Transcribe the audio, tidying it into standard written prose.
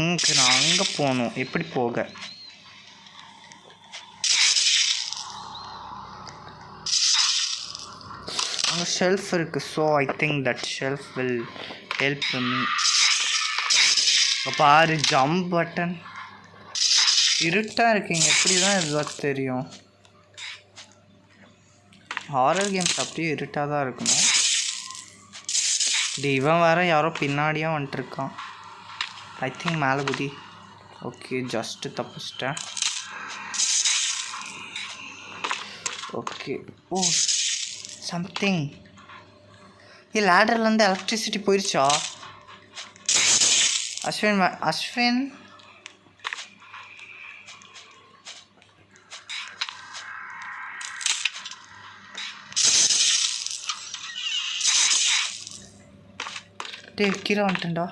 நான் அங்கே போகணும். எப்படி போக? அங்கே ஷெல்ஃப் இருக்குது. So I think that shelf will help me. பாரு, ஜம்ப் பட்டன். இருட்டாக இருக்குங்க, எப்படி தான் எதுவாக தெரியும்? ஹாரர் கேம்ஸ் அப்படியே இருட்டாக தான் இருக்கணும். இவன் வேறு யாரோ பின்னாடியாக வந்துட்டுருக்கான். ஐ திங்க் மேலே குதி. ஓகே, ஜஸ்ட்டு தப்பிச்சிட்டேன். ஓகே. Oh, something. லேடர்லேருந்து எலக்ட்ரிசிட்டி போயிடுச்சா? அஸ்வின் டே, கீழே வந்துட்டேன்டா.